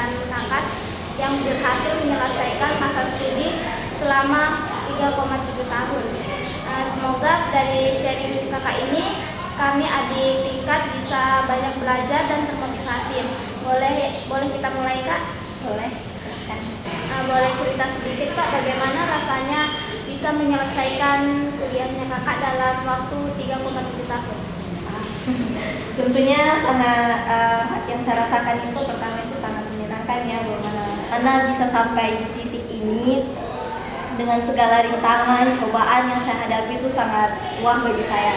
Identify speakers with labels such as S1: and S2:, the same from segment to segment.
S1: dan kakak yang berhasil menyelesaikan masa studi selama 3,7 tahun. Semoga dari sharing kakak ini kami adik tingkat bisa banyak belajar dan termotivasi. Boleh kita mulai, Kak?
S2: Boleh.
S1: Boleh cerita sedikit, Kak, bagaimana rasanya bisa menyelesaikan kuliahnya kakak dalam waktu 3,7 tahun?
S2: Tentunya yang saya rasakan itu pertama itu sangat menyenangkan ya, karena bisa sampai di titik ini dengan segala rintangan, cobaan yang saya hadapi itu sangat wah bagi saya.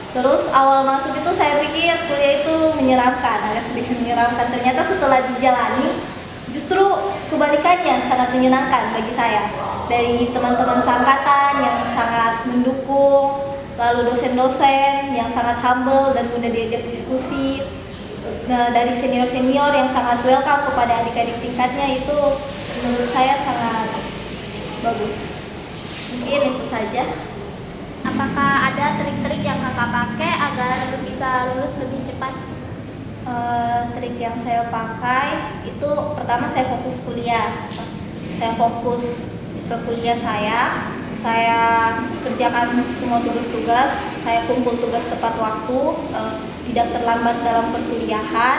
S2: Terus awal masuk itu saya pikir kuliah itu menyeramkan, agak sedikit menyeramkan. Ternyata setelah dijalani justru kebalikannya, sangat menyenangkan bagi saya. Dari teman-teman seangkatan yang sangat mendukung, lalu dosen-dosen yang sangat humble dan mudah diajak diskusi, dari senior-senior yang sangat welcome kepada adik-adik tingkatnya, itu menurut saya sangat bagus. Mungkin itu saja.
S1: Apakah ada trik-trik yang kakak pakai agar bisa lulus lebih cepat?
S2: Trik yang saya pakai itu pertama saya fokus kuliah. Saya fokus ke kuliah saya kerjakan semua tugas-tugas, saya kumpul tugas tepat waktu, tidak terlambat dalam perkuliahan,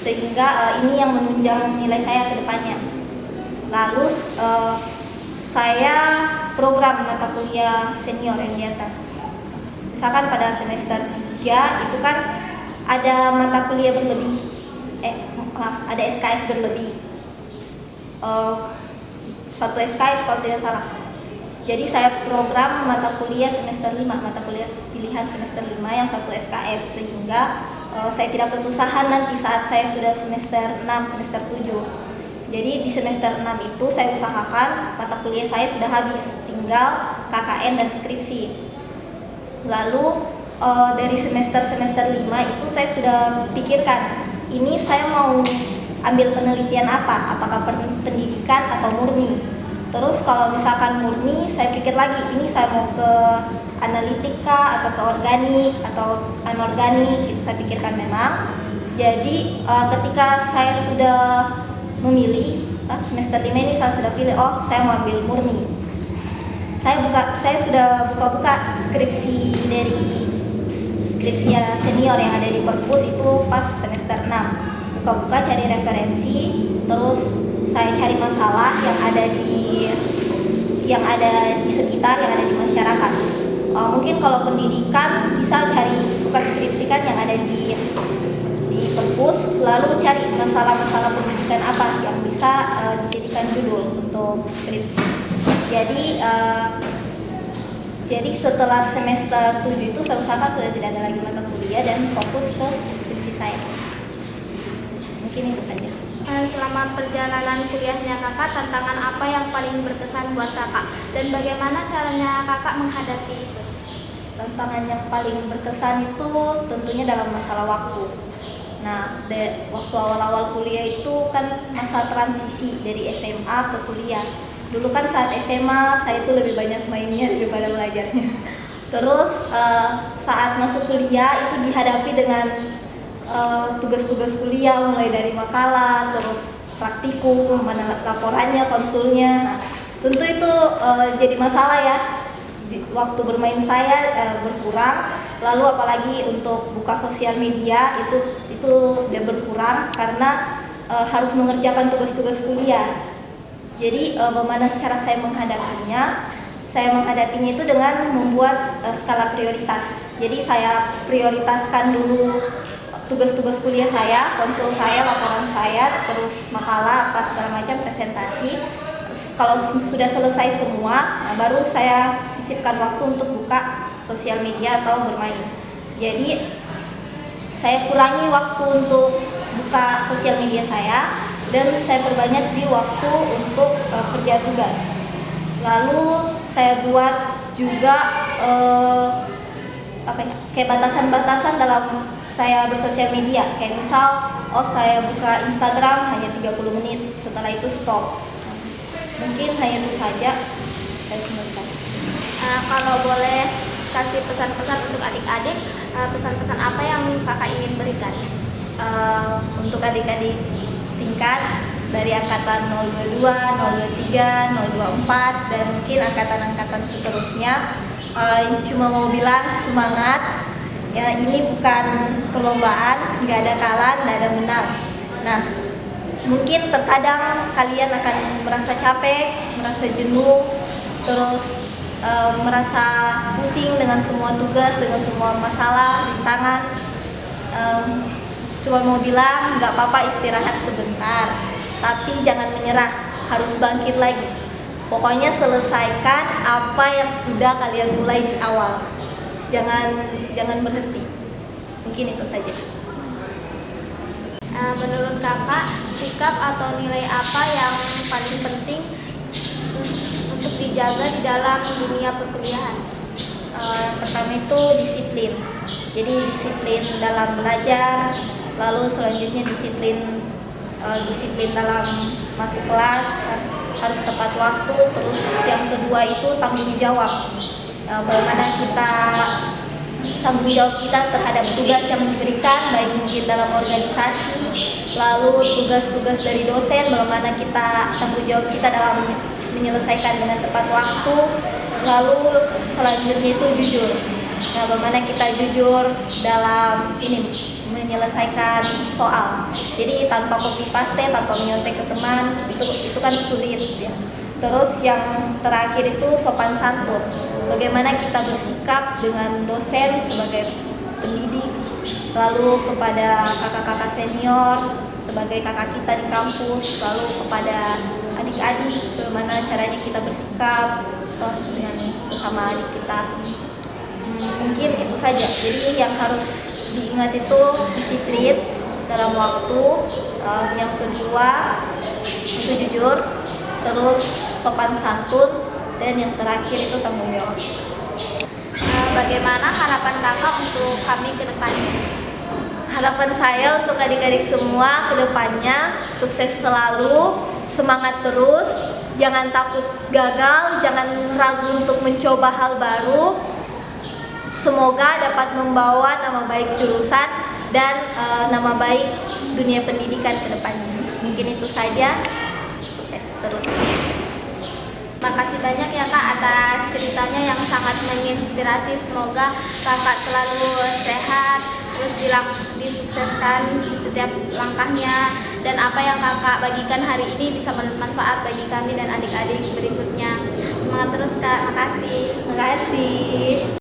S2: sehingga ini yang menunjang nilai saya ke depannya. Lalu saya program mata kuliah senior yang di atas. Misalkan pada semester 3 itu kan ada mata kuliah berlebih, ada SKS berlebih, satu SKS kalau tidak salah. Jadi saya program mata kuliah semester 5, mata kuliah pilihan semester 5 yang satu SKS, sehingga saya tidak kesusahan nanti saat saya sudah semester 6, semester 7. Jadi di semester 6 itu saya usahakan mata kuliah saya sudah habis, tinggal KKN dan skripsi. Lalu dari semester 5 itu saya sudah pikirkan, ini saya mau ambil penelitian apa, apakah pendidikan atau murni. Terus kalau misalkan murni, saya pikir lagi, ini saya mau ke analitika atau ke organik atau anorganik, itu saya pikirkan memang. Jadi ketika saya sudah memilih semester 5 ini, saya sudah pilih, saya mau ambil murni. Saya sudah buka-buka skripsi senior yang ada di perpus itu pas semester 6. Buka-buka cari referensi, terus saya cari masalah yang ada di sekitar, yang ada di masyarakat. Mungkin kalau pendidikan bisa cari buka skripsi kan yang ada di perpus, lalu cari masalah-masalah pendidikan apa yang bisa dijadikan judul untuk skripsi. Jadi setelah semester 7 itu saya usahakan sudah tidak ada lagi mata kuliah dan fokus ke skripsi saya. Mungkin itu saja.
S1: Selama perjalanan kuliahnya kakak, tantangan apa yang paling berkesan buat kakak? Dan bagaimana caranya kakak menghadapi itu?
S2: Tantangan yang paling berkesan itu tentunya dalam masalah waktu. Nah, waktu awal-awal kuliah itu kan masa transisi dari SMA ke kuliah. Dulu kan saat SMA saya itu lebih banyak mainnya daripada belajarnya. Terus saat masuk kuliah itu dihadapi dengan tugas-tugas kuliah, mulai dari makalah, terus praktikum, mana laporannya, konsulnya. Nah, tentu itu jadi masalah ya. Waktu bermain saya berkurang, lalu apalagi untuk buka sosial media itu dia berkurang karena harus mengerjakan tugas-tugas kuliah. Jadi bagaimana cara saya menghadapinya? Saya menghadapinya itu dengan membuat skala prioritas. Jadi saya prioritaskan dulu tugas-tugas kuliah saya, konsul saya, laporan saya, terus makalah, apa segala macam, presentasi. Kalau sudah selesai semua, baru saya sisipkan waktu untuk buka sosial media atau bermain. Jadi saya kurangi waktu untuk buka sosial media saya dan saya perbanyak di waktu untuk kerja tugas. Lalu saya buat juga kayak batasan-batasan dalam saya bersosial media. Kayak misal, saya buka Instagram hanya 30 menit, setelah itu stop. Mungkin hanya itu saja saya sampaikan.
S1: Kalau boleh kasih pesan-pesan untuk adik-adik, pesan-pesan apa yang kakak ingin berikan?
S2: Untuk adik-adik tingkat, dari angkatan 022, 023, 024 dan mungkin angkatan-angkatan seterusnya. Cuma mau bilang semangat. Ya, ini bukan perlombaan, nggak ada kalah, nggak ada menang. Nah, mungkin terkadang kalian akan merasa capek, merasa jenuh, terus merasa pusing dengan semua tugas, dengan semua masalah, rintangan. Cuma mau bilang nggak apa-apa istirahat sebentar, tapi jangan menyerah, harus bangkit lagi. Pokoknya selesaikan apa yang sudah kalian mulai di awal. Jangan berhenti. Mungkin itu saja.
S1: Menurut kakak, sikap atau nilai apa yang paling penting untuk dijaga di dalam dunia perkuliahan?
S2: Yang pertama itu disiplin. Jadi disiplin dalam belajar, lalu selanjutnya disiplin dalam masuk kelas, harus tepat waktu. Terus yang kedua itu tanggung jawab. Bagaimana kita tanggung jawab kita terhadap tugas yang diberikan, baik mungkin dalam organisasi, lalu tugas-tugas dari dosen, bagaimana kita tanggung jawab kita dalam menyelesaikan dengan tepat waktu, lalu selanjutnya itu jujur. Nah, bagaimana kita jujur dalam menyelesaikan soal. Jadi tanpa copy paste, tanpa menyontek ke teman, itu kan sulit ya. Terus yang terakhir itu sopan santun. Bagaimana kita bersikap dengan dosen sebagai pendidik, lalu kepada kakak-kakak senior sebagai kakak kita di kampus, lalu kepada adik-adik bagaimana caranya kita bersikap dengan sesama adik kita. Mungkin itu saja. Jadi yang harus diingat itu disiplin dalam waktu, yang kedua itu jujur, terus sopan santun, dan yang terakhir itu tanggung jawab.
S1: Bagaimana harapan kakak untuk kami ke depannya?
S2: Harapan saya untuk adik-adik semua ke depannya sukses selalu, semangat terus, jangan takut gagal, jangan ragu untuk mencoba hal baru. Semoga dapat membawa nama baik jurusan dan nama baik dunia pendidikan ke depannya. Mungkin itu saja. Sukses terus.
S1: Terima kasih banyak ya Kak atas ceritanya yang sangat menginspirasi. Semoga kakak selalu sehat, terus disukseskan di setiap langkahnya, dan apa yang kakak bagikan hari ini bisa bermanfaat bagi kami dan adik-adik berikutnya. Semangat terus Kak, makasih.
S2: Terima kasih.